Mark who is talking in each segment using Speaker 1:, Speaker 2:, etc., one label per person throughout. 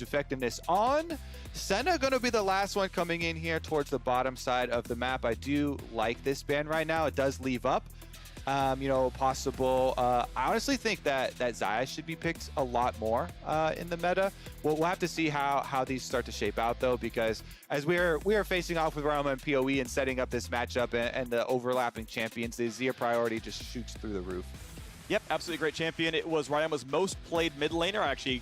Speaker 1: effectiveness on. Senna going to be the last one coming in here towards the bottom side of the map. I do like this ban right now. It does leave up, you know, possible. I honestly think that Xayah should be picked a lot more in the meta. We'll have to see how these start to shape out though, because as we are facing off with Rama and PoE and setting up this matchup and the overlapping champions, the Azir priority just shoots through the roof.
Speaker 2: Yep, absolutely great champion. It was Ryama's most played mid laner. Actually,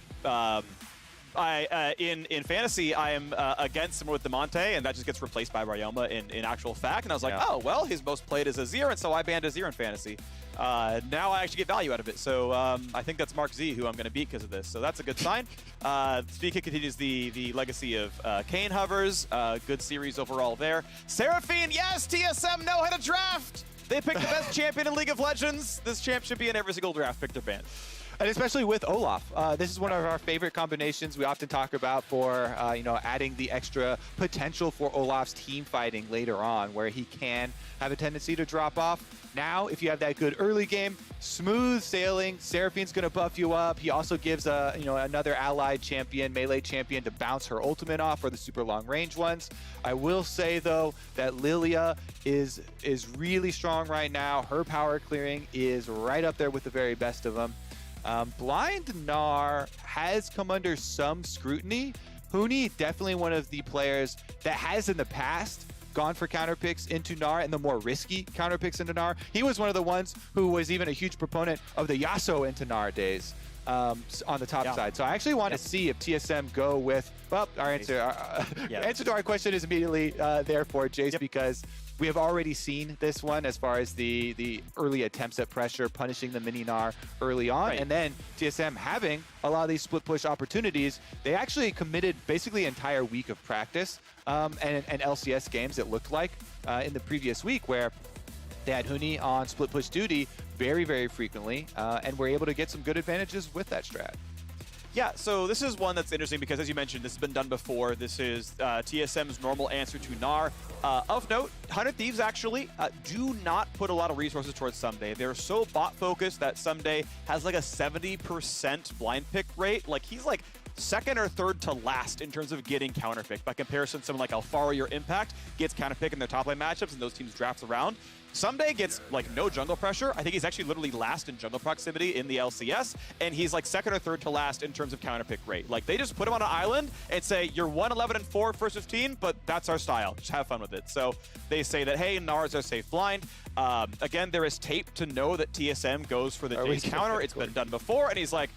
Speaker 2: in fantasy, I am against him with Demonte, and that just gets replaced by Ryoma in actual fact. And I was like, oh, well, his most played is Azir, and so I banned Azir in fantasy. Now I actually get value out of it. So I think that's Mark Z, who I'm going to beat because of this. So that's a good sign. Spica continues the legacy of Kane hovers. Good series overall there. Seraphine, yes, TSM know how to draft. They picked the best champion in League of Legends. This champ should be in every single draft picked or banned.
Speaker 1: And especially with Olaf. This is one of our favorite combinations we often talk about for, you know, adding the extra potential for Olaf's team fighting later on, where he can have a tendency to drop off. Now, if you have that good early game, smooth sailing, Seraphine's going to buff you up. He also gives you know, another allied champion, melee champion, to bounce her ultimate off for the super long range ones. I will say though that Lillia is really strong right now. Her power clearing is right up there with the very best of them. Blind Gnar has come under some scrutiny. Huni, definitely one of the players that has in the past gone for counter picks into Gnar and the more risky counter picks into Gnar. He was one of the ones who was even a huge proponent of the Yasuo into Gnar days on the top side. So I actually want to see if TSM go with, well, our answer, answer to our question is immediately there for Jayce, because we have already seen this one as far as the early attempts at pressure, punishing the mini Gnar early on, and then TSM having a lot of these split push opportunities. They actually committed basically an entire week of practice and LCS games, it looked like, in the previous week, where they had Huni on split push duty very, very frequently, and were able to get some good advantages with that strat.
Speaker 2: Yeah, so this is one that's interesting because, as you mentioned, this has been done before. This is TSM's normal answer to Gnar. Of note, 100 Thieves actually do not put a lot of resources towards Ssumday. They're so bot-focused that Ssumday has like a 70% blind pick rate. Like, he's like second or third to last in terms of getting counterpicked. By comparison, someone like Alfaro or Impact gets counterpicked in their top lane matchups, and those teams draft around. Ssumday gets like no jungle pressure. I think he's actually literally last in jungle proximity in the LCS, and he's like second or third to last in terms of counterpick rate. Like, they just put him on an island and say, you're 1-11-4 first 15, but that's our style. Just have fun with it. So they say that, hey, Gnar is our safe blind. Again, there is tape to know that TSM goes for the Jayce counter. It's been done before, and he's like,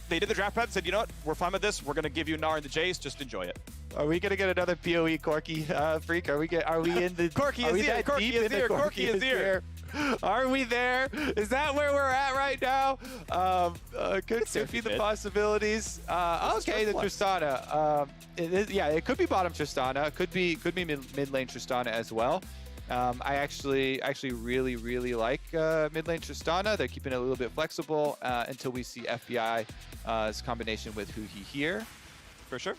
Speaker 2: they did the draft prep and said, you know what, we're fine with this. We're going to give you Gnar and the Jayce. Just enjoy it.
Speaker 1: Are we going to get another PoE Corki Phreak? Are we in the...
Speaker 2: Corki is here. Corki is here. Corki is here.
Speaker 1: Are we there? Is that where we're at right now? Could be the possibilities. Okay, the Tristana. Yeah, it could be bottom Tristana. Could be mid lane Tristana as well. I actually really like mid lane Tristana. They're keeping it a little bit flexible until we see FBI's combination with Huhi here.
Speaker 2: For sure.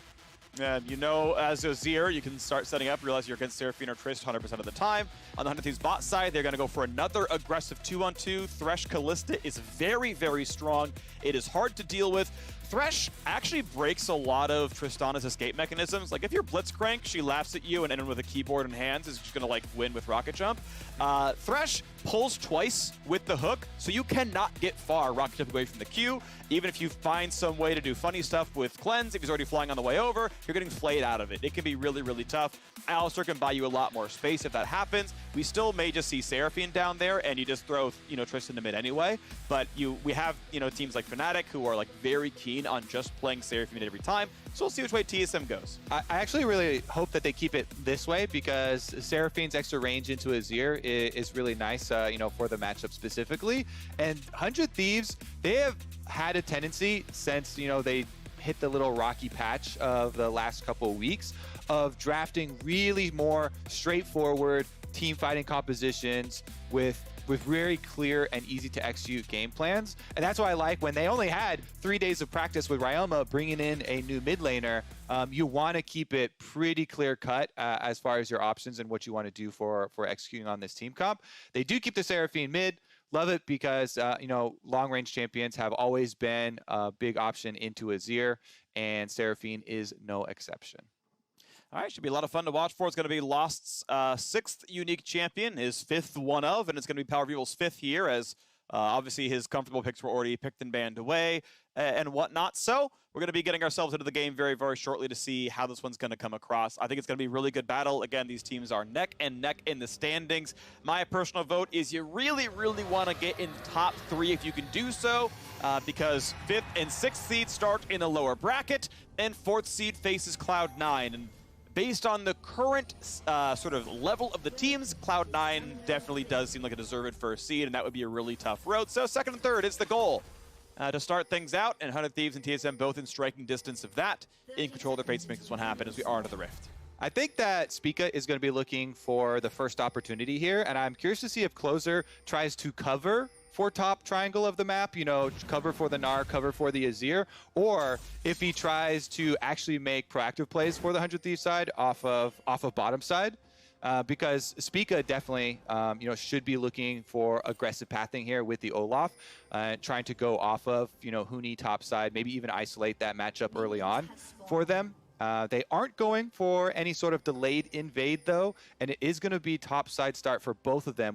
Speaker 2: And you know, as Azir, you can start setting up, realize you're against Seraphine or Trist 100% of the time. On the 100 Thieves bot side, they're going to go for another aggressive 2-on-2. Thresh Kalista is very, very strong. It is hard to deal with. Thresh actually breaks a lot of Tristana's escape mechanisms. Like, if you're Blitzcrank, she laughs at you, and anyone with a keyboard in hands is just going to, like, win with Rocket Jump. Thresh pulls twice with the hook, so you cannot get far Rocket Jump away from the queue. Even if you find some way to do funny stuff with Cleanse, if he's already flying on the way over, you're getting flayed out of it. It can be really, really tough. Alistar can buy you a lot more space if that happens. We still may just see Seraphine down there, and you just throw, you know, Tristan to mid anyway. But we have, you know, teams like Fnatic who are, like, very keen on just playing Seraphine every time. So we'll see which way TSM goes.
Speaker 1: I actually really hope that they keep it this way, because Seraphine's extra range into Azir is really nice, you know, for the matchup specifically. And 100 Thieves, they have had a tendency since, you know, they hit the little rocky patch of the last couple of weeks of drafting really more straightforward team fighting compositions with very clear and easy to execute game plans. And that's why I like when they only had 3 days of practice with Ryoma bringing in a new mid laner. You want to keep it pretty clear cut as far as your options and what you want to do for executing on this team comp. They do keep the Seraphine mid. love it because, you know, long-range champions have always been a big option into Azir, and Seraphine is no exception.
Speaker 2: All right, should be a lot of fun to watch for. It's going to be Lost's 6th unique champion, his 5th one of, and it's going to be PowerOfEvil's 5th here, as obviously his comfortable picks were already picked and banned away and whatnot. So we're going to be getting ourselves into the game very, very shortly to see how this one's going to come across. I think it's going to be a really good battle. Again, these teams are neck and neck in the standings. My personal vote is you really, really want to get in top 3 if you can do so, because 5th and 6th seed start in the lower bracket, and 4th seed faces Cloud9. And based on the current sort of level of the teams, Cloud9 definitely does seem like a deserved first seed, and that would be a really tough road. So 2nd and 3rd is the goal to start things out, and Thieves and TSM both in striking distance of that, in control of their fates to make this one happen as we are into the Rift.
Speaker 1: I think that Spica is going to be looking for the first opportunity here, and I'm curious to see if Closer tries to cover for top triangle of the map, you know, cover for the Gnar, cover for the Azir, or if he tries to actually make proactive plays for the 100 Thieves side off of bottom side, because Spica definitely, you know, should be looking for aggressive pathing here with the Olaf, trying to go off of, you know, Huni top side, maybe even isolate that matchup early on for them. They aren't going for any sort of delayed invade though, and it is going to be top side start for both of them,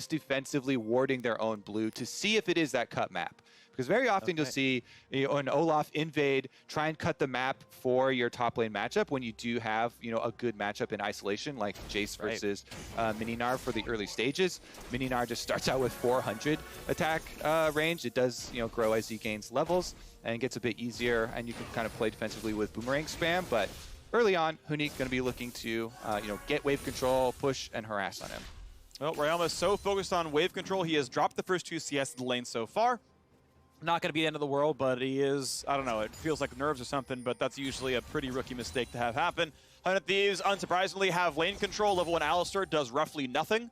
Speaker 1: defensively warding their own blue to see if it is that cut map. Because very often you'll see, you know, an Olaf invade, try and cut the map for your top lane matchup when you do have, you know, a good matchup in isolation, like Jayce versus Gnar for the early stages. Gnar just starts out with 400 attack range. It does, you know, grow as he gains levels and gets a bit easier, and you can kind of play defensively with boomerang spam. But early on, Huni going to be looking to, you know, get wave control, push, and harass on him.
Speaker 2: Well, Ryoma is so focused on wave control, he has dropped the first 2 CS in the lane so far. Not going to be the end of the world, but he is, I don't know, it feels like nerves or something, but that's usually a pretty rookie mistake to have happen. 100 Thieves, unsurprisingly, have lane control. Level 1 Alistar does roughly nothing,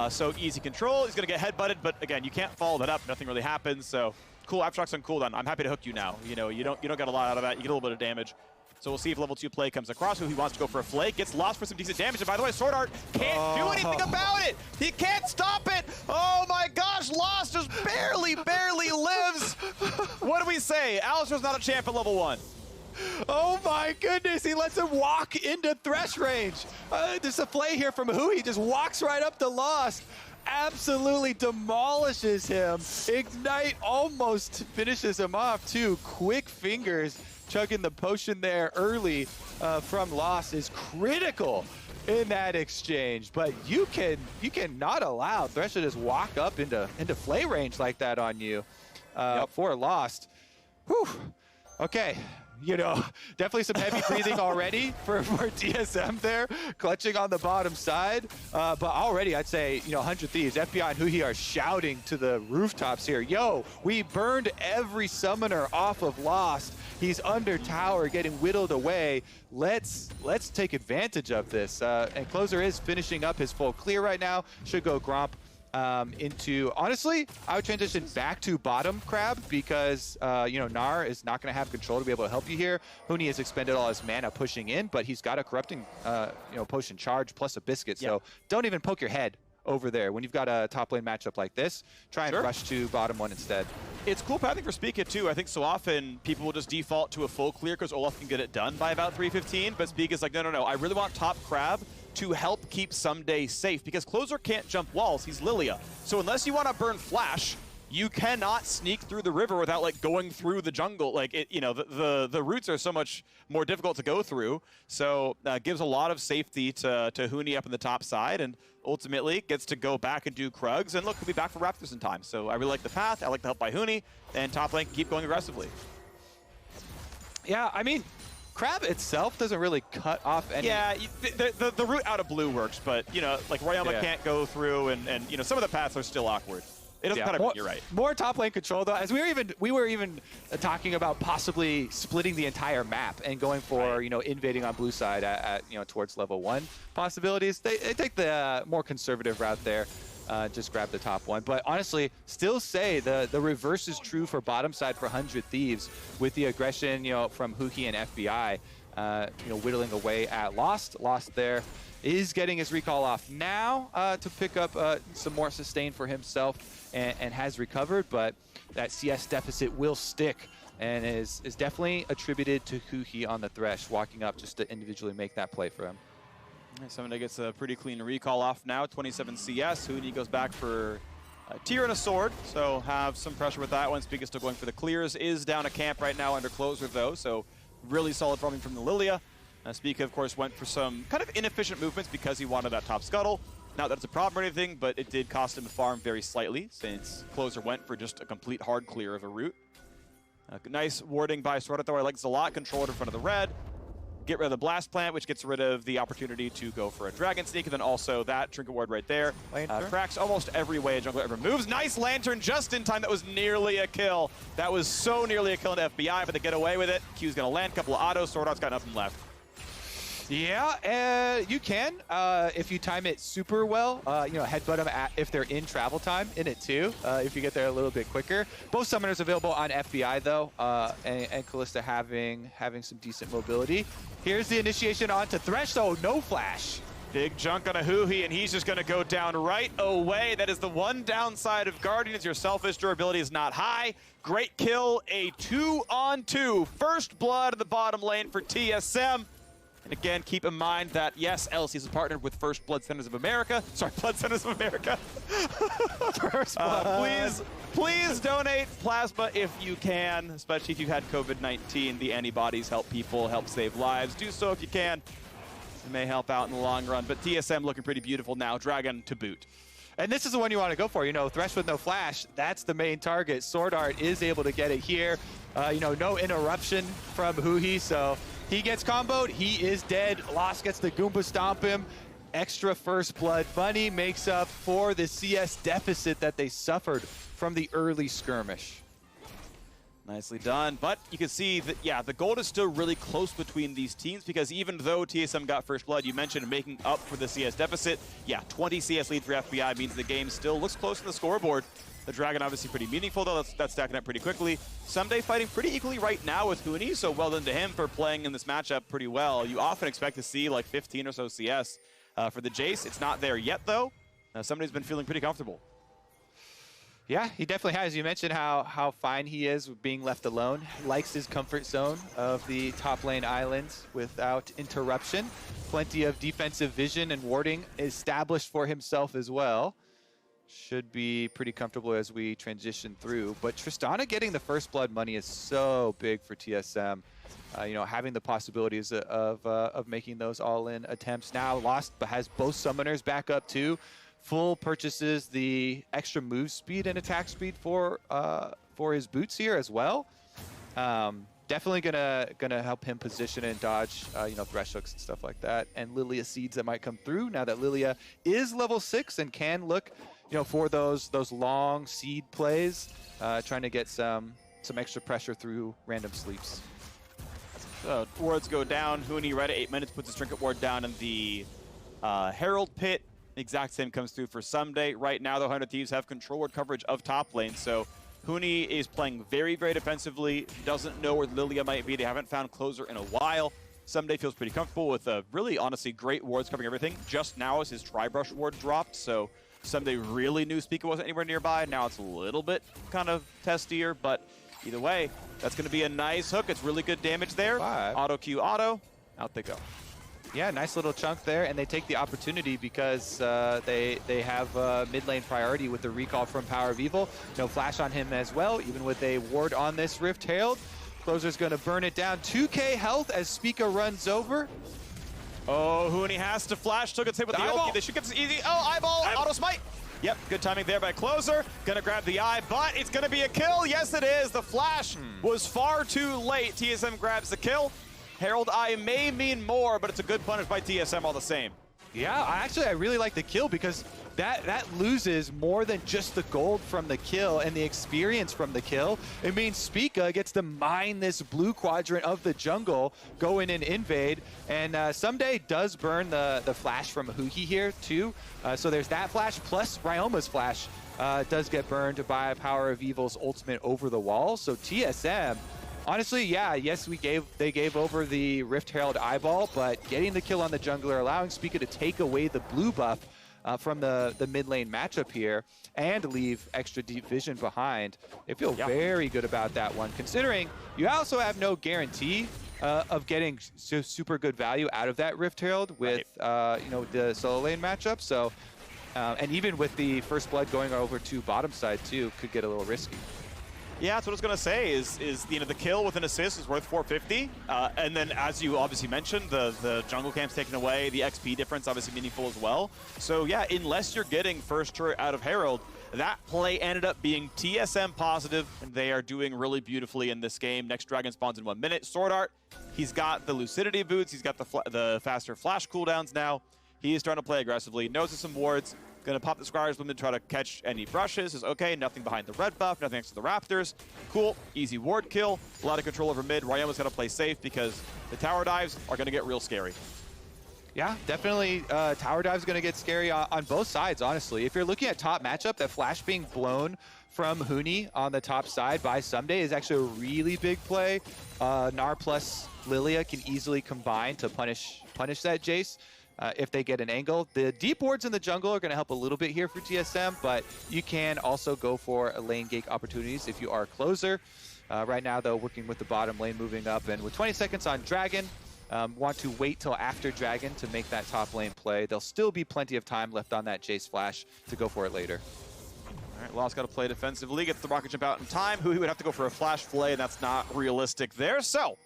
Speaker 2: so easy control. He's going to get headbutted, but again, you can't follow that up. Nothing really happens, so cool. Aftershocks on cooldown. I'm happy to hook you now. You know, you don't get a lot out of that. You get a little bit of damage. So we'll see if level 2 play comes across. Who he wants to go for a flake, gets lost for some decent damage. And by the way, SwordArt can't do anything about it. He can't stop it. Oh my gosh, Lost just barely lives. What do we say? Alistar's not a champ at level 1.
Speaker 1: Oh my goodness, he lets him walk into Thresh range. There's a play here from Huhi. He just walks right up to Lost. Absolutely demolishes him. Ignite almost finishes him off too. Quick fingers. Chugging the potion there early from Lost is critical in that exchange. But you cannot allow Thresh to just walk up into flay range like that on you for Lost. Whew. Okay. You know, definitely some heavy breathing already for TSM there, clutching on the bottom side. But already, I'd say, you know, 100 Thieves, FBI and Huhi are shouting to the rooftops here. Yo, we burned every summoner off of Lost. He's under tower, getting whittled away. Let's take advantage of this. And Closer is finishing up his full clear right now. Should go Gromp into, honestly, I would transition back to bottom Crab because, you know, Gnar is not going to have control to be able to help you here. Huni has expended all his mana pushing in, but he's got a corrupting, you know, potion charge plus a biscuit. So don't even poke your head over there when you've got a top lane matchup like this. Try and rush to bottom one instead.
Speaker 2: It's cool pathing for Spica too. I think so often people will just default to a full clear because Olaf can get it done by about 3:15, but Spica's like, no, I really want top Crab to help keep Ssumday safe because Closer can't jump walls. He's Lillia. So unless you want to burn Flash, you cannot sneak through the river without like going through the jungle. Like it, you know, the routes are so much more difficult to go through. So gives a lot of safety to Huni up in the top side, and ultimately gets to go back and do Krugs. And look, he'll be back for Raptors in time. So I really like the path. I like the help by Huni, and top lane can keep going aggressively.
Speaker 1: Yeah, I mean, Crab itself doesn't really cut off any...
Speaker 2: Yeah, the route out of blue works, but, you know, like Ryoma can't go through, and you know, some of the paths are still awkward. It doesn't cut it, you're right.
Speaker 1: More top lane control, though, as we were even talking about possibly splitting the entire map and going for, you know, invading on blue side at you know, towards level 1 possibilities. They take the more conservative route there. Just grab the top one. But honestly, still say the reverse is true for bottom side for 100 Thieves with the aggression, you know, from Huhi and FBI, you know, whittling away at Lost there. is getting his recall off now to pick up some more sustain for himself and has recovered, but that CS deficit will stick and is definitely attributed to Huhi on the Thresh, walking up just to individually make that play for him.
Speaker 2: Ssumday gets a pretty clean recall off now, 27 CS. Huni goes back for a tier and a sword, so have some pressure with that one. Spica still going for the clears, is down a camp right now under closer though, so really solid farming from the Lillia. Spica, of course, went for some kind of inefficient movements because he wanted that top scuttle. Not that it's a problem or anything, but it did cost him a farm very slightly since closer went for just a complete hard clear of a route. Nice warding by SwordArt though. I like this a lot. Controlled in front of the red. Get rid of the blast plant, which gets rid of the opportunity to go for a dragon sneak, and then also that trinket ward right there. Cracks almost every way a jungler ever moves. Nice lantern just in time. That was nearly a kill. That was so nearly a kill into FBI, but they get away with it. Q's gonna land, couple of autos. SwordArt's got nothing left.
Speaker 1: Yeah, you can if you time it super well. You know, headbutt them if they're in travel time in it too. If you get there a little bit quicker. Both summoners available on FBI though, and Kalista having some decent mobility. Here's the initiation onto Thresh though, no flash.
Speaker 2: Big junk on a Huhi, and he's just going to go down right away. That is the one downside of Guardians. Your selfish durability is not high. Great kill, a 2-on-2. First blood in the bottom lane for TSM. And again, keep in mind that, yes, LCS is partnered with First Blood Centers of America. Sorry, Blood Centers of America.
Speaker 1: First Blood.
Speaker 2: Please donate plasma if you can, especially if you've had COVID-19. The antibodies help people, help save lives. Do so if you can. It may help out in the long run. But TSM looking pretty beautiful now. Dragon to boot.
Speaker 1: And this is the one you want to go for. You know, Thresh with no flash, that's the main target. SwordArt is able to get it here. You know, no interruption from Huhi, so he gets comboed, he is dead. Lost gets the Goomba stomp him. Extra first blood money makes up for the CS deficit that they suffered from the early skirmish.
Speaker 2: Nicely done, but you can see that, yeah, the gold is still really close between these teams because even though TSM got first blood, you mentioned making up for the CS deficit. Yeah, 20 CS lead for FBI means the game still looks close to the scoreboard. The Dragon obviously pretty meaningful though, that's stacking up pretty quickly. Ssumday fighting pretty equally right now with Huni, so well done to him for playing in this matchup pretty well. You often expect to see like 15 or so CS for the Jayce. It's not there yet though. Ssumday's been feeling pretty comfortable.
Speaker 1: Yeah, he definitely has. You mentioned how fine he is with being left alone. Likes his comfort zone of the top lane islands without interruption. Plenty of defensive vision and warding established for himself as well. Should be pretty comfortable as we transition through. But Tristana getting the first blood money is so big for TSM. You know, having the possibilities of making those all-in attempts now. Lost, but has both summoners back up too. Full purchases the extra move speed and attack speed for his boots here as well. Definitely gonna help him position and dodge, you know, Thresh hooks and stuff like that. And Lillia seeds that might come through now that Lillia is level 6 and can look, you know, for those long seed plays, trying to get some extra pressure through random sleeps.
Speaker 2: So wards go down. Huni right at 8 minutes puts his trinket ward down in the Herald pit. Exact same comes through for Ssumday. Right now, the 100 Thieves have control ward coverage of top lane, so Huni is playing very, very defensively. Doesn't know where Lillia might be. They haven't found closer in a while. Ssumday feels pretty comfortable with really, honestly, great wards covering everything. Just now as his Tri-Brush ward dropped, so Ssumday really knew Spica wasn't anywhere nearby. Now it's a little bit kind of testier, but either way, that's going to be a nice hook. It's really good damage there.
Speaker 1: 5.
Speaker 2: Auto Q auto. Out they go.
Speaker 1: Yeah, nice little chunk there, and they take the opportunity because they have mid lane priority with the recall from PowerOfEvil. No flash on him as well, even with a ward on this Rift Herald. Closer's going to burn it down. 2k health as Spica runs over.
Speaker 2: Oh, Huni has to flash. Still gets hit with the ulti. They should get this easy. Oh, eyeball. Auto smite. Yep, good timing there by Closer. Gonna grab the eye, but it's gonna be a kill. Yes, it is. The flash was far too late. TSM grabs the kill. Herald Eye may mean more, but it's a good punish by TSM all the same.
Speaker 1: Yeah, I really like the kill because that loses more than just the gold from the kill and the experience from the kill. It means Spica gets to mine this blue quadrant of the jungle, go in and invade, and Ssumday does burn the flash from Huhi here too. So there's that flash, plus Ryoma's flash does get burned by PowerOfEvil's ultimate over the wall. So TSM Honestly, yeah, yes, they gave over the Rift Herald eyeball, but getting the kill on the jungler, allowing Spica to take away the blue buff from the mid lane matchup here and leave extra deep vision behind. They feel very good about that one, considering you also have no guarantee of getting super good value out of that Rift Herald with you know, the solo lane matchup. So, and even with the first blood going over to bottom side too, could get a little risky.
Speaker 2: Yeah, that's what I was going to say is you know, the kill with an assist is worth 450. And then as you obviously mentioned, the jungle camp's taken away, the XP difference obviously meaningful as well. So yeah, unless you're getting first turret out of Herald, that play ended up being TSM positive, and they are doing really beautifully in this game. Next dragon spawns in 1 minute. SwordArt, he's got the lucidity boots, he's got the faster flash cooldowns now. He is starting to play aggressively, notices some wards. Gonna pop the Squire's Limit, try to catch any brushes. Is okay, nothing behind the red buff, nothing next to the Raptors. Cool, easy ward kill. A lot of control over mid. Ryoma's gonna play safe because the tower dives are gonna get real scary.
Speaker 1: Yeah, definitely tower dive's gonna get scary on both sides, honestly. If you're looking at top matchup, that flash being blown from Huni on the top side by Ssumday is actually a really big play. Gnar plus Lillia can easily combine to punish that Jayce. If they get an angle. The deep wards in the jungle are going to help a little bit here for TSM, but you can also go for lane gate opportunities if you are a closer. Right now, though, working with the bottom lane, moving up, and with 20 seconds on Dragon, want to wait till after Dragon to make that top lane play. There'll still be plenty of time left on that Jayce flash to go for it later.
Speaker 2: All right, Law's got to play defensively, gets the rocket jump out in time. Huhi would have to go for a flash play, and that's not realistic there. So,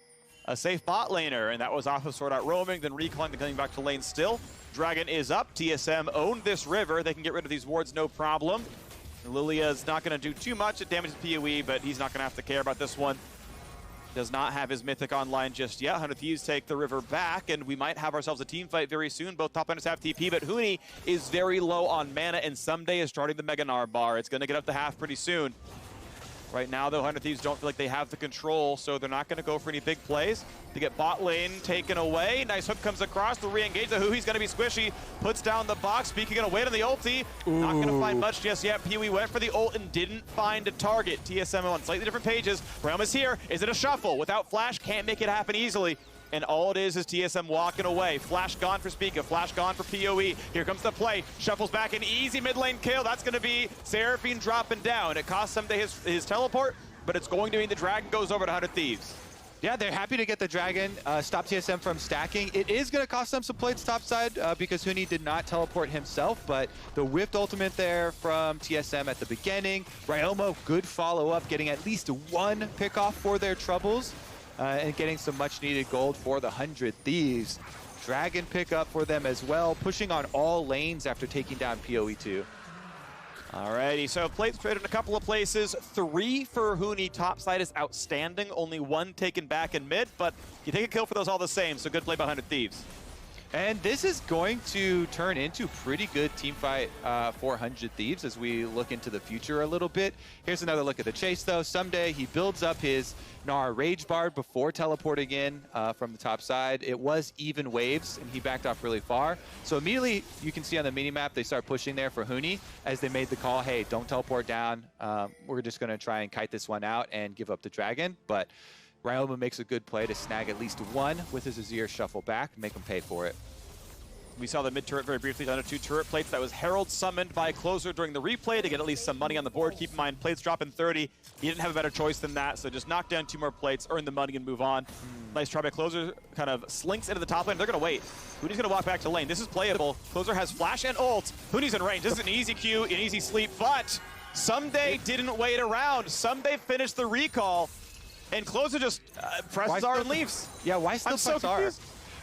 Speaker 2: a safe bot laner, and that was off of SwordArt roaming, then recalling, then coming back to lane still. Dragon is up. TSM owned this river. They can get rid of these wards, no problem. Lillia is not going to do too much. It damages PoE, but he's not going to have to care about this one. Does not have his Mythic online just yet. 100 Thieves take the river back, and we might have ourselves a team fight very soon. Both top laners have TP, but Huni is very low on mana, and Ssumday is starting the Mega Gnar bar. It's going to get up to half pretty soon. Right now, though, 100 Thieves don't feel like they have the control, so they're not going to go for any big plays. They get bot lane taken away. Nice hook comes across. The re-engage. The Huhi's going to be squishy. Puts down the box. Spica going to wait on the ulti. Ooh. Not going to find much just yet. PoE went for the ult and didn't find a target. TSM on slightly different pages. Ryoma's here. Is it a shuffle? Without flash, can't make it happen easily. And all it is TSM walking away. Flash gone for Spica, flash gone for PoE. Here comes the play. Shuffles back, an easy mid lane kill. That's going to be Seraphine dropping down. It costs Ssumday his teleport, but it's going to mean the Dragon goes over to 100 Thieves.
Speaker 1: Yeah, they're happy to get the Dragon, stop TSM from stacking. It is going to cost them some plates topside because Huni did not teleport himself, but the whiffed ultimate there from TSM at the beginning. Ryoma, good follow-up, getting at least one pick-off for their troubles. And getting some much-needed gold for the 100 Thieves. Dragon pickup for them as well, pushing on all lanes after taking down PoE 2.
Speaker 2: Alrighty, so plates traded in a couple of places. 3 for Huni, top side is outstanding. Only 1 taken back in mid, but you take a kill for those all the same, so good play by 100 Thieves.
Speaker 1: And this is going to turn into pretty good team fight for 100 Thieves as we look into the future a little bit. Here's another look at the chase, though. Ssumday, he builds up his Gnar Rage Bard before teleporting in from the top side. It was even waves, and he backed off really far. So immediately, you can see on the minimap, they start pushing there for Huni as they made the call, hey, don't teleport down. We're just going to try and kite this one out and give up the Dragon. But Ryoma makes a good play to snag at least one with his Azir shuffle back and make him pay for it.
Speaker 2: We saw the mid turret very briefly down to 2 turret plates. That was Herald summoned by Closer during the replay to get at least some money on the board. Keep in mind, plates drop in 30. He didn't have a better choice than that, so just knock down 2 more plates, earn the money, and move on. Nice try by Closer, kind of slinks into the top lane. They're going to wait. Huni's going to walk back to lane. This is playable. Closer has flash and ult. Huni's in range. This is an easy Q, an easy sleep, but Ssumday didn't wait around. Ssumday finished the recall, and Closer just presses R and leaves.
Speaker 1: Yeah, why still press R?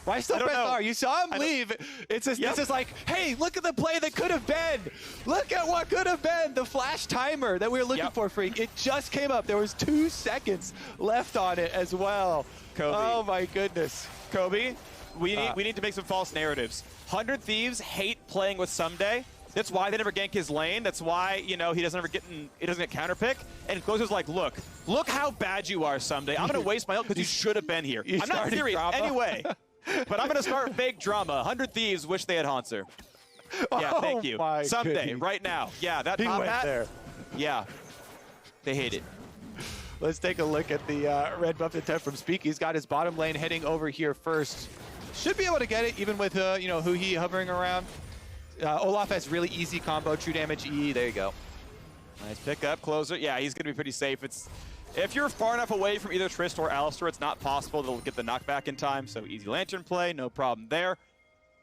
Speaker 1: Why still press R? You saw him leave. It's just, this is like, hey, look at the play that could have been. Look at what could have been. The flash timer that we were looking for, Phreak. It just came up. There was 2 seconds left on it as well.
Speaker 2: Kobe.
Speaker 1: Oh, my goodness.
Speaker 2: Kobe, we need to make some false narratives. 100 Thieves hate playing with Ssumday. That's why they never gank his lane. That's why, you know, he doesn't get counterpick. And Closer's like, look how bad you are, Ssumday. I'm going to waste my ult because you should have been here. I'm not serious anyway. But I'm going to start fake drama. 100 Thieves wish they had Hanser. Yeah, thank you. Ssumday, right now. Yeah, that top hat. There. Yeah, they hate it.
Speaker 1: Let's take a look at the red buff attempt from Spica. He's got his bottom lane heading over here first. Should be able to get it, even with you know, Huhi hovering around. Olaf has really easy combo, true damage E. There you go.
Speaker 2: Nice pick up, closer. Yeah, he's going to be pretty safe. If you're far enough away from either Trist or Alistar, it's not possible they'll get the knockback in time. So easy lantern play, no problem there.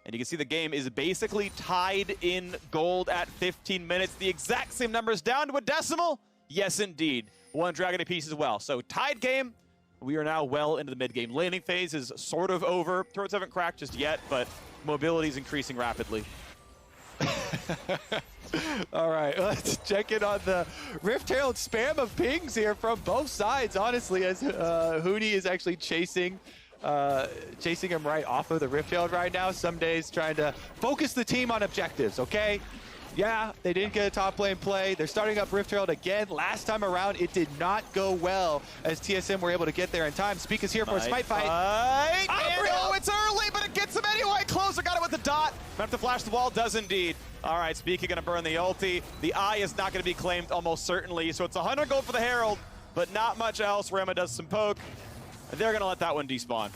Speaker 2: And you can see the game is basically tied in gold at 15 minutes. The exact same numbers down to a decimal. Yes, indeed. One dragon apiece as well. So tied game. We are now well into the mid-game. Laning phase is sort of over. Throats haven't cracked just yet, but mobility is increasing rapidly.
Speaker 1: All right, let's check in on the Rift Herald spam of pings here from both sides, honestly, as Huni is actually chasing him right off of the Rift Herald right now. Ssumday's trying to focus the team on objectives, okay? Yeah, they didn't get a top lane play. They're starting up Rift Herald again. Last time around, it did not go well as TSM were able to get there in time. Spica's here for a smite fight.
Speaker 2: Oh, it's early, but it gets him anyway. Closer got it with the dot. Have to flash the wall, does indeed. All right, Spica gonna burn the ulti. The eye is not gonna be claimed almost certainly, so it's 100 gold for the Herald, but not much else. Rema does some poke. They're gonna let that one despawn.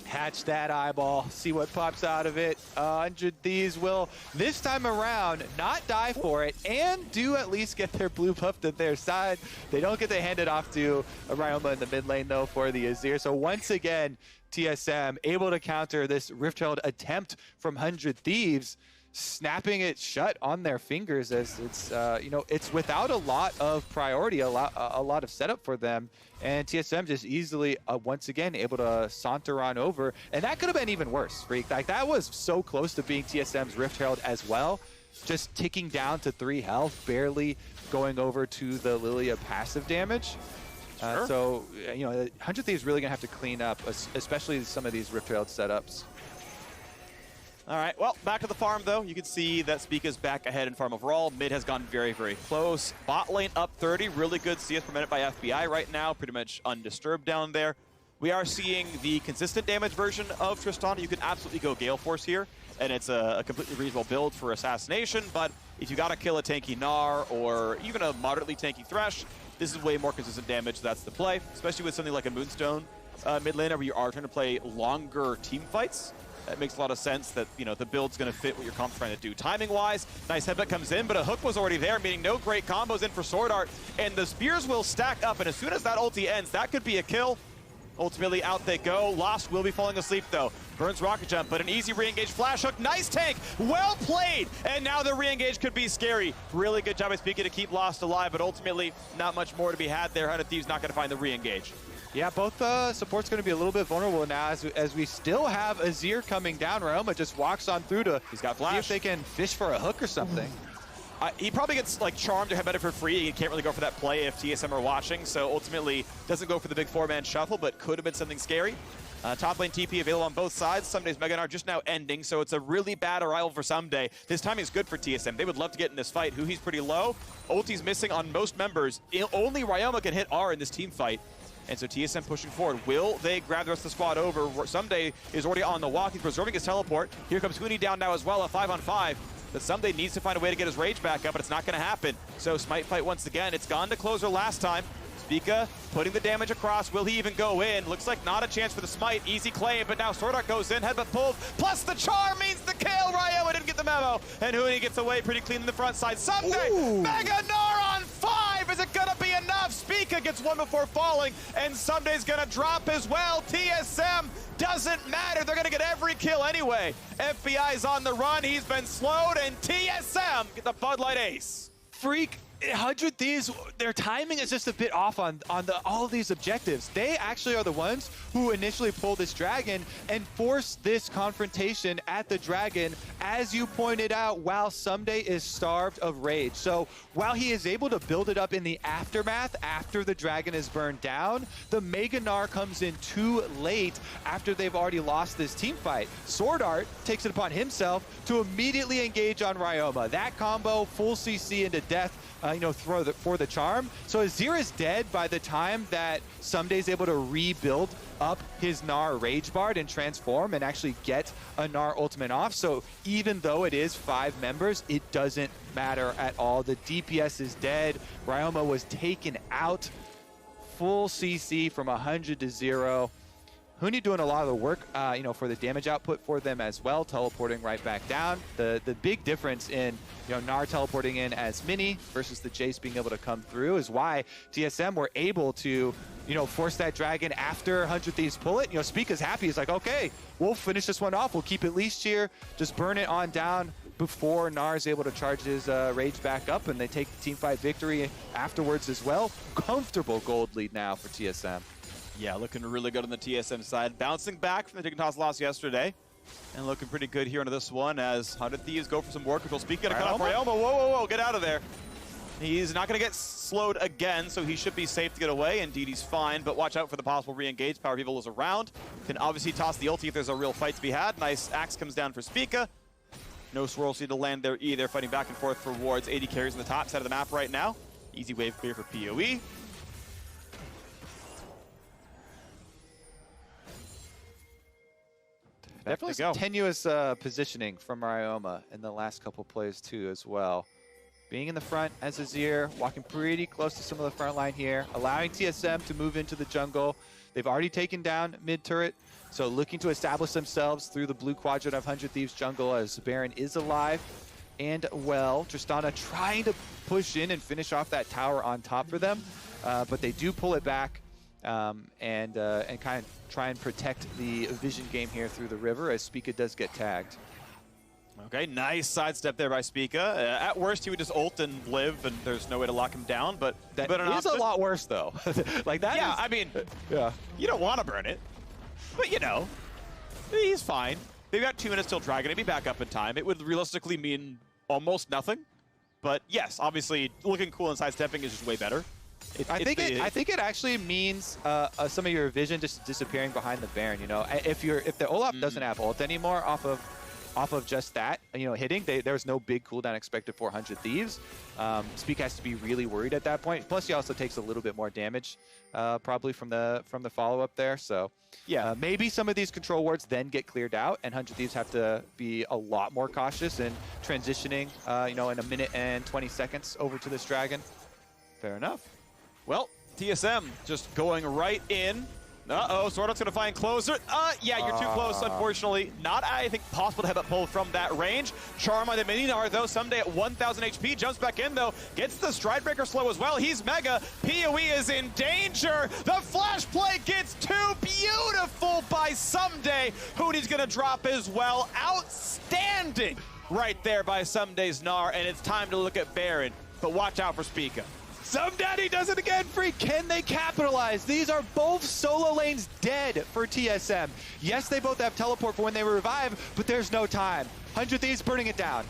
Speaker 1: Hatch that eyeball, see what pops out of it. 100 Thieves will, this time around, not die for it, and do at least get their blue buff to their side. They don't get to hand it off to Ryoma in the mid lane, though, for the Azir. So once again, TSM able to counter this Rift Herald attempt from 100 Thieves, snapping it shut on their fingers as it's, you know, it's without a lot of priority, a lot of setup for them. And TSM just easily, once again, able to saunter on over. And that could have been even worse, Phreak. Like, that was so close to being TSM's Rift Herald as well. Just ticking down to 3 health, barely going over to the Lillia passive damage.
Speaker 2: Sure.
Speaker 1: So, you know, 100 Thieves really going to have to clean up, especially some of these Rift Herald setups.
Speaker 2: All right, well, back to the farm, though. You can see that Spica's back ahead in farm overall. Mid has gone very, very close. Bot lane up 30. Really good CS per minute by FBI right now. Pretty much undisturbed down there. We are seeing the consistent damage version of Tristana. You can absolutely go Gale Force here, and it's a completely reasonable build for Assassination. But if you got to kill a tanky Gnar or even a moderately tanky Thresh, this is way more consistent damage. That's the play, especially with something like a Moonstone mid laner where you are trying to play longer team fights. That makes a lot of sense that, you know, the build's going to fit what your comp's trying to do. Timing-wise, nice headbutt comes in, but a hook was already there, meaning no great combos in for SwordArt. And the spears will stack up, and as soon as that ulti ends, that could be a kill. Ultimately, out they go. Lost will be falling asleep, though. Burns rocket jump, but an easy re-engage flash hook. Nice tank. Well played. And now the re-engage could be scary. Really good job by Spica to keep Lost alive, but ultimately, not much more to be had there. 100 Thieves not going to find the re-engage.
Speaker 1: Yeah, both supports going to be a little bit vulnerable now as we still have Azir coming down. Ryoma just walks on through to
Speaker 2: He's got flash.
Speaker 1: See if they can fish for a hook or something.
Speaker 2: He probably gets like charmed or headbutted for free. He can't really go for that play if TSM are watching, so ultimately doesn't go for the big 4-man shuffle, but could have been something scary. Top lane TP available on both sides. Ssumday's Mega Gnar just now ending, so it's a really bad arrival for Ssumday. This timing is good for TSM. They would love to get in this fight. Huhi's pretty low. Ulti's missing on most members. Only Ryoma can hit R in this team fight. And so TSM pushing forward. Will they grab the rest of the squad over? Ssumday is already on the walk. He's preserving his teleport. Here comes Huni down now as well, a 5-on-5. But Ssumday needs to find a way to get his rage back up, but it's not going to happen. So smite fight once again. It's gone to closer last time. Spica putting the damage across. Will he even go in? Looks like not a chance for the smite. Easy claim, but now SwordArt goes in. Headbutt pulled. Plus the charm means the kill. Ryoma didn't get the memo. And Huni gets away pretty clean in the front side. Ssumday, Mega Gnar on 5. Is it going to be enough? Spica gets one before falling, and Ssumday's going to drop as well. TSM doesn't matter. They're going to get every kill anyway. FBI's on the run. He's been slowed, and TSM get the Bud Light ace.
Speaker 1: Phreak, 100 Thieves, their timing is just a bit off on all of these objectives. They actually are the ones who initially pulled this dragon and forced this confrontation at the dragon, as you pointed out, while Ssumday is starved of rage. So while he is able to build it up in the aftermath after the dragon is burned down, the Mega Gnar comes in too late after they've already lost this team fight. SwordArt takes it upon himself to immediately engage on Ryoma. That combo, full CC into death, you know, for the charm. So Azir is dead by the time that Ssumday's able to rebuild up his Gnar Rage Bard and transform and actually get a Gnar ultimate off. So even though it is 5 members, it doesn't matter at all. The DPS is dead. Ryoma was taken out. full CC from 100 to 0. Huni doing a lot of the work, you know, for the damage output for them as well, teleporting right back down. The big difference in, you know, Gnar teleporting in as mini versus the Jayce being able to come through is why TSM were able to, you know, force that dragon after 100 Thieves pull it. You know, Spica's happy. He's like, okay, we'll finish this one off. We'll keep it leashed here. Just burn it on down before Gnar is able to charge his rage back up, and they take the team fight victory afterwards as well. Comfortable gold lead now for TSM.
Speaker 2: Yeah, looking really good on the TSM side. Bouncing back from the Dignitas loss yesterday. And looking pretty good here into this one as 100 Thieves go for some war control. Spica gonna cut off Ryoma. Whoa, whoa, whoa, get out of there. He's not gonna get slowed again, so he should be safe to get away. Indeed, he's fine, but watch out for the possible re-engage. PowerOfEvil is around. Can obviously toss the ulti if there's a real fight to be had. Nice axe comes down for Spica. No swirls need to land there either. Fighting back and forth for wards. AD carries on the top side of the map right now. Easy wave clear for PoE.
Speaker 1: Definitely some tenuous positioning from Ryoma in the last couple plays too as well. Being in the front as Azir, walking pretty close to some of the front line here, allowing TSM to move into the jungle. They've already taken down mid turret, so looking to establish themselves through the blue quadrant of 100 Thieves jungle as Baron is alive and well. Tristana trying to push in and finish off that tower on top for them, but they do pull it back. And kind of try and protect the vision game here through the river as Spica does get tagged.
Speaker 2: Okay, nice sidestep there by Spica. At worst, he would just ult and live, and there's no way to lock him down. But
Speaker 1: that is a lot worse, though. Like that.
Speaker 2: Yeah,
Speaker 1: is,
Speaker 2: I mean,
Speaker 1: yeah,
Speaker 2: you don't want to burn it, but you know, he's fine. They've got 2 minutes till Dragon. He'd be back up in time. It would realistically mean almost nothing. But yes, obviously, looking cool and sidestepping is just way better.
Speaker 1: I think it actually means some of your vision just disappearing behind the Baron. You know, if the Olaf doesn't have ult anymore off of just that, you know, hitting, there's no big cooldown expected for 100 Thieves. Spica has to be really worried at that point. Plus, he also takes a little bit more damage, probably from the follow up there. So yeah, maybe some of these control wards then get cleared out, and 100 Thieves have to be a lot more cautious in transitioning. You know, in a minute and 20 seconds over to this dragon. Fair enough.
Speaker 2: Well, TSM just going right in. Uh-oh, SwordArt's gonna find closer. Yeah, you're too close, unfortunately. Not, I think, possible to have that pull from that range. Charm on the mini Gnar, though. Ssumday at 1,000 HP, jumps back in, though. Gets the Stride Breaker slow as well. He's mega. PoE is in danger. The flash play gets too beautiful by Ssumday. Huni's gonna drop as well. Outstanding right there by Ssumday's Gnar, and it's time to look at Baron. But watch out for Spica.
Speaker 1: Ssumday does it again, Phreak. Can they capitalize? These are both solo lanes dead for TSM. Yes, they both have teleport for when they revive, but there's no time. 100 Thieves burning it down.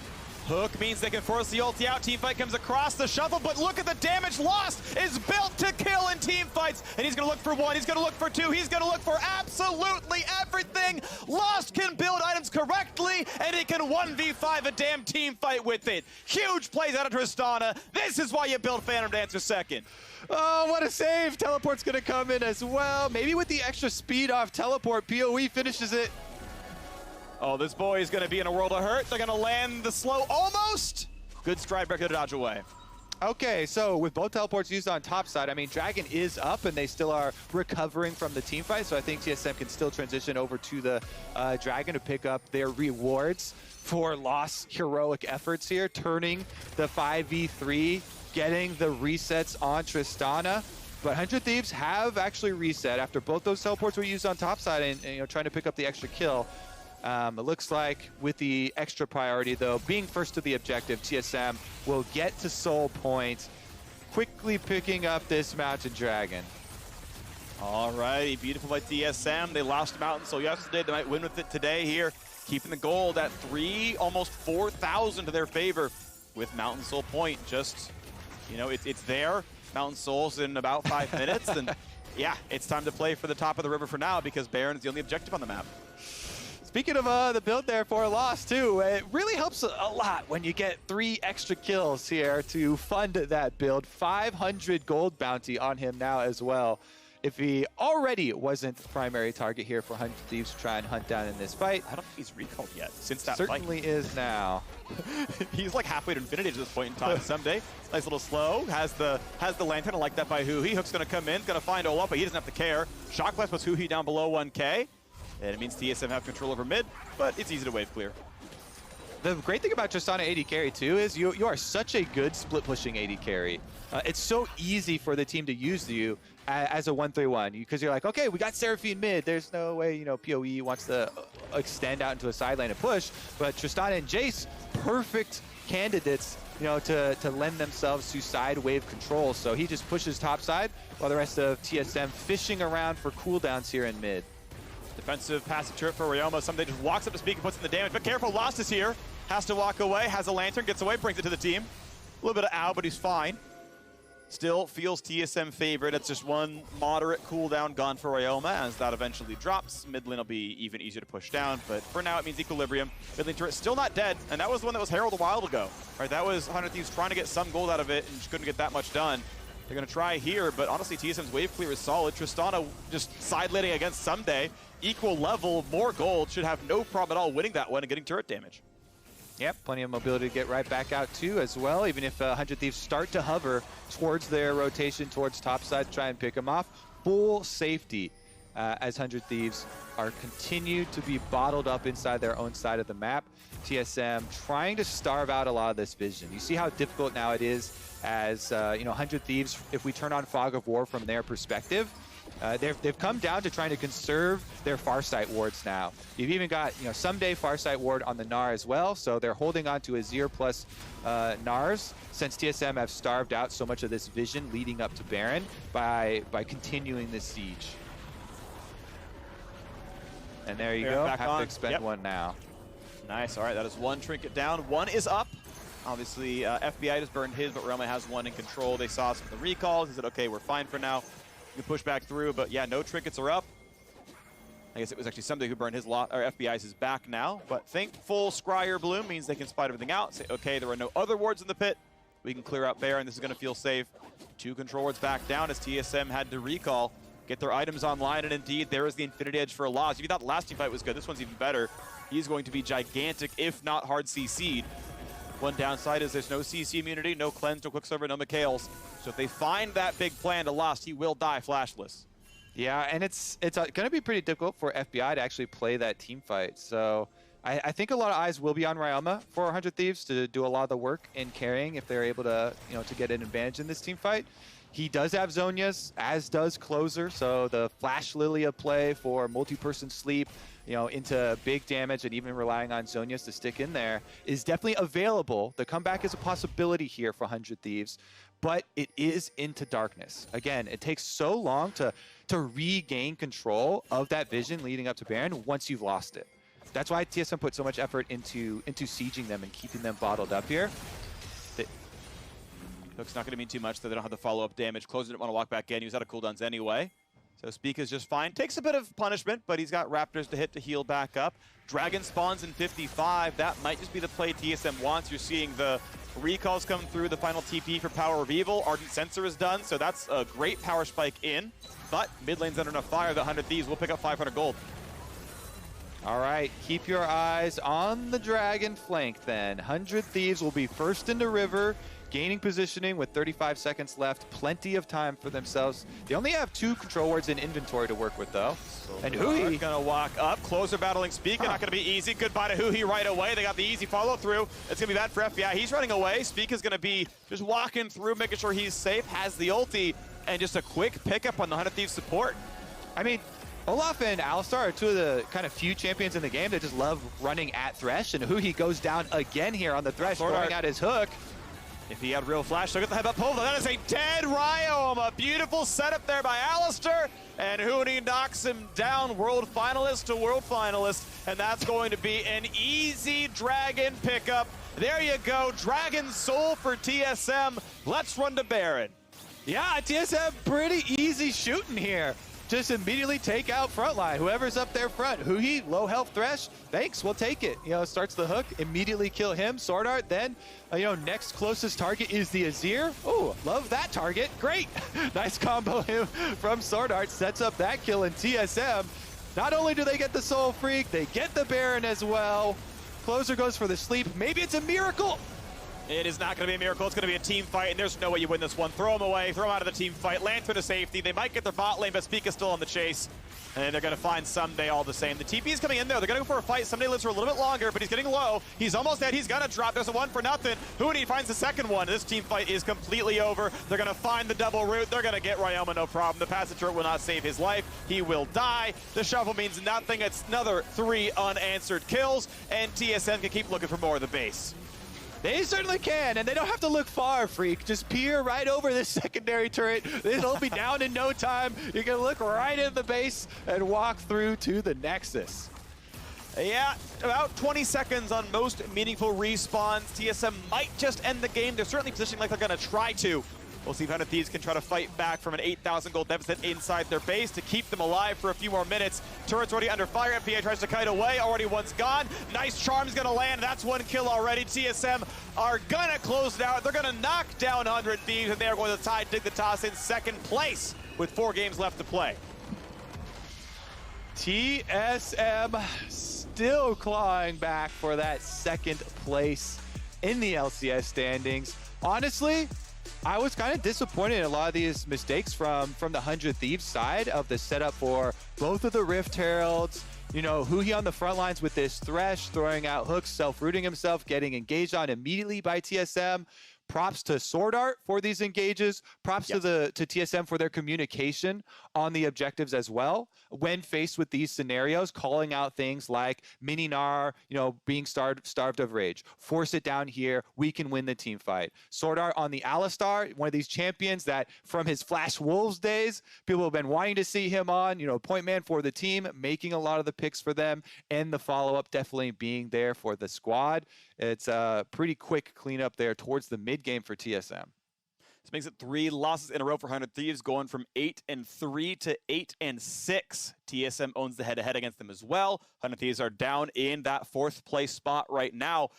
Speaker 2: Hook means they can force the ulti out. Teamfight comes across the shuffle, but look at the damage. Lost is built to kill in teamfights, and he's going to look for 1, he's going to look for 2, he's going to look for absolutely everything. Lost can build items correctly, and he can 1v5 a damn teamfight with it. Huge plays out of Tristana. This is why you build Phantom Dancer second.
Speaker 1: Oh, what a save. Teleport's going to come in as well. Maybe with the extra speed off teleport, PoE finishes it.
Speaker 2: Oh, this boy is going to be in a world of hurt. They're going to land the slow almost. Good stride breaker to dodge away.
Speaker 1: Okay, so with both teleports used on top side, I mean, Dragon is up and they still are recovering from the team fight, so I think TSM can still transition over to the Dragon to pick up their rewards for lost heroic efforts here, turning the 5v3, getting the resets on Tristana. But 100 Thieves have actually reset after both those teleports were used on top side and you know, trying to pick up the extra kill. It looks like with the extra priority, though, being first to the objective, TSM will get to Soul Point, quickly picking up this Mountain Dragon.
Speaker 2: All right, beautiful by TSM. They lost Mountain Soul yesterday. They might win with it today here, keeping the gold at 3, almost 4,000 to their favor with Mountain Soul Point. Just, you know, it's there. Mountain Soul's in about 5 minutes. And yeah, it's time to play for the top of the river for now because Baron is the only objective on the map.
Speaker 1: Speaking of the build there for a loss too, it really helps a lot when you get 3 extra kills here to fund that build. 500 gold bounty on him now as well. if he already wasn't the primary target here for 100 Thieves to try and hunt down in this fight.
Speaker 2: I don't think he's recalled yet since that
Speaker 1: Certainly
Speaker 2: fight.
Speaker 1: is now.
Speaker 2: He's like halfway to infinity at this point in time. Ssumday, nice little slow, has the lantern. I like that by Huhi. Hook's gonna come in, gonna find Olaf, but he doesn't have to care. Shock Blast puts Huhi down below 1k. And it means TSM have control over mid, but it's easy to wave clear.
Speaker 1: The great thing about Tristana AD carry too is you are such a good split pushing AD carry. It's so easy for the team to use you as a 1-3-1 because you're like, okay, we got Seraphine mid. There's no way, you know, PoE wants to extend out into a side lane and push. But Tristana and Jayce, perfect candidates, you know, to lend themselves to side wave control. So he just pushes top side while the rest of TSM fishing around for cooldowns here in mid.
Speaker 2: Defensive passive turret for Ryoma. Ssumday just walks up to Spica, puts in the damage. But careful, Lost is here. Has to walk away, has a lantern, gets away, brings it to the team. A little bit of ow, but he's fine. Still feels TSM favorite. It's just one moderate cooldown gone for Ryoma as that eventually drops. Mid lane will be even easier to push down, but for now it means equilibrium. Mid lane turret still not dead, and that was the one that was heralded a while ago. Right, that was 100 Thieves trying to get some gold out of it and just couldn't get that much done. They're gonna try here, but honestly TSM's wave clear is solid. Tristana just side laning against Ssumday. Equal level, more gold, should have no problem at all winning that one and getting turret damage.
Speaker 1: Yep, plenty of mobility to get right back out too as well, even if 100 Thieves start to hover towards their rotation, towards topside to try and pick them off. Full safety as 100 Thieves are continued to be bottled up inside their own side of the map. TSM trying to starve out a lot of this vision. You see how difficult now it is as, you know, 100 Thieves, if we turn on Fog of War from their perspective, they've come down to trying to conserve their Farsight wards now. You've even got, you know, Ssumday Farsight ward on the Gnar as well, so they're holding on to Azir plus Gnars since TSM have starved out so much of this vision leading up to Baron by continuing this siege. And there you go, have to expend one now.
Speaker 2: Nice, all right, that is one trinket down. One is up. Obviously, FBI just burned his, but Realma has one in control. They saw some of the recalls. He said, okay, we're fine for now. You can push back through, but yeah, no trinkets are up. I guess it was actually somebody who burned his lot, or FBI's is back now. But thankful Scryer Bloom means they can spot everything out. Say, okay, there are no other wards in the pit. We can clear out Baron. This is going to feel safe. 2 control wards back down as TSM had to recall, get their items online, and indeed, there is the Infinity Edge for Olaf. If you thought the last team fight was good, this one's even better. He's going to be gigantic, if not hard CC'd. One downside is there's no CC immunity, no cleanse, no Quicksilver, no Mikhails. So if they find that big plan to Lost, he will die flashless.
Speaker 1: Yeah, and it's going to be pretty difficult for FBI to actually play that team fight. So I think a lot of eyes will be on Ryoma for 100 Thieves to do a lot of the work in carrying if they're able to, you know, to get an advantage in this team fight. He does have Zhonya's, as does Closer, so the Flash Lillia play for multi-person sleep, you know, into big damage and even relying on Zhonya's to stick in there is definitely available. The comeback is a possibility here for 100 Thieves, but it is into darkness. Again, it takes so long to regain control of that vision leading up to Baron once you've lost it. That's why TSM put so much effort into sieging them and keeping them bottled up here.
Speaker 2: Hook's not going to mean too much, so they don't have the follow-up damage. Closer didn't want to walk back in. He was out of cooldowns anyway. So Spica's just fine. Takes a bit of punishment, but he's got Raptors to hit to heal back up. Dragon spawns in 55. That might just be the play TSM wants. You're seeing the recalls come through, the final TP for PowerOfEvil. Ardent Sensor is done, so that's a great power spike in. But mid lane's under enough fire. The 100 Thieves will pick up 500 gold.
Speaker 1: All right, keep your eyes on the Dragon flank then. 100 Thieves will be first into River, gaining positioning with 35 seconds left. Plenty of time for themselves. They only have 2 control wards in inventory to work with though. And Huhi
Speaker 2: gonna walk up. Closer battling Spica, not gonna be easy. Goodbye to Huhi right away. They got the easy follow through. It's gonna be bad for FBI. He's running away. Spica's gonna be just walking through, making sure he's safe, has the ulti, and just a quick pickup on the 100 Thieves support.
Speaker 1: I mean, Olaf and Alistar are 2 of the kind of few champions in the game that just love running at Thresh, and Huhi goes down again here on the Thresh, throwing out his hook.
Speaker 2: If he had real flash, look at the headbutt pull. That is a dead Ryoma. A beautiful setup there by Alistar, and Huni knocks him down, world finalist to world finalist, and that's going to be an easy Dragon pickup. There you go, Dragon Soul for TSM. Let's run to Baron.
Speaker 1: Yeah, TSM pretty easy shooting here. just immediately take out frontline. Whoever's up there front. Huhi, low health Thresh, thanks, we'll take it. You know, starts the hook, immediately kill him. SwordArt, then, you know, next closest target is the Azir. Oh, love that target, great. Nice combo him from SwordArt, sets up that kill in TSM. Not only do they get the Soul Phreak, they get the Baron as well. Closer goes for the sleep, maybe it's a miracle.
Speaker 2: It is not going to be a miracle. It's going to be a team fight, and there's no way you win this one. Throw him away. Throw him out of the team fight. Lantern to safety. They might get their bot lane, but Spica's still on the chase. And they're going to find Ssumday all the same. The TP is coming in there. They're going to go for a fight. Ssumday lives for a little bit longer, but he's getting low. He's almost dead. He's going to drop. There's a 1-for-nothing. Huni finds the second one. This team fight is completely over. They're going to find the double root. They're going to get Ryoma, no problem. The passage turret will not save his life. He will die. The shuffle means nothing. It's another 3 unanswered kills, and TSM can keep looking for more of the base.
Speaker 1: They certainly can, and they don't have to look far, Phreak. Just peer right over this secondary turret. It'll be down in no time. You can look right in the base and walk through to the Nexus.
Speaker 2: Yeah, about 20 seconds on most meaningful respawns. TSM might just end the game. They're certainly positioning like they're going to try to. We'll see if 100 Thieves can try to fight back from an 8,000 gold deficit inside their base to keep them alive for a few more minutes. Turret's already under fire. FPA tries to kite away. Already one's gone. Nice charm's going to land. That's 1 kill already. TSM are going to close it out. They're going to knock down 100 Thieves, and they are going to tie Dig the Toss in second place with 4 games left to play.
Speaker 1: TSM still clawing back for that second place in the LCS standings. Honestly, I was kind of disappointed in a lot of these mistakes from the 100 Thieves side of the setup for both of the Rift Heralds. You know, Huhi on the front lines with this Thresh, throwing out hooks, self-rooting himself, getting engaged on immediately by TSM. Props to SwordArt for these engages. Props to TSM for their communication on the objectives as well. When faced with these scenarios, calling out things like mini Gnar, you know, being starved of rage. Force it down here. We can win the team fight. SwordArt on the Alistar, one of these champions that from his Flash Wolves days, people have been wanting to see him on. You know, point man for the team, making a lot of the picks for them, and the follow-up definitely being there for the squad. It's a pretty quick cleanup there towards the mid game for TSM.
Speaker 2: This makes it 3 losses in a row for 100 Thieves, going from 8-3 to 8-6. TSM owns the head-to-head against them as well. 100 Thieves are down in that 4th place spot right now.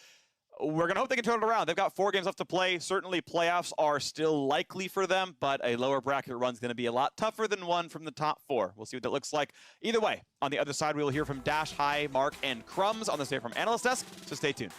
Speaker 2: We're going to hope they can turn it around. They've got 4 games left to play. Certainly playoffs are still likely for them, but a lower bracket run is going to be a lot tougher than one from the top 4. We'll see what that looks like. Either way, on the other side, we will hear from Dash, High, Mark, and Crumbs on this day from Analyst Desk, so stay tuned.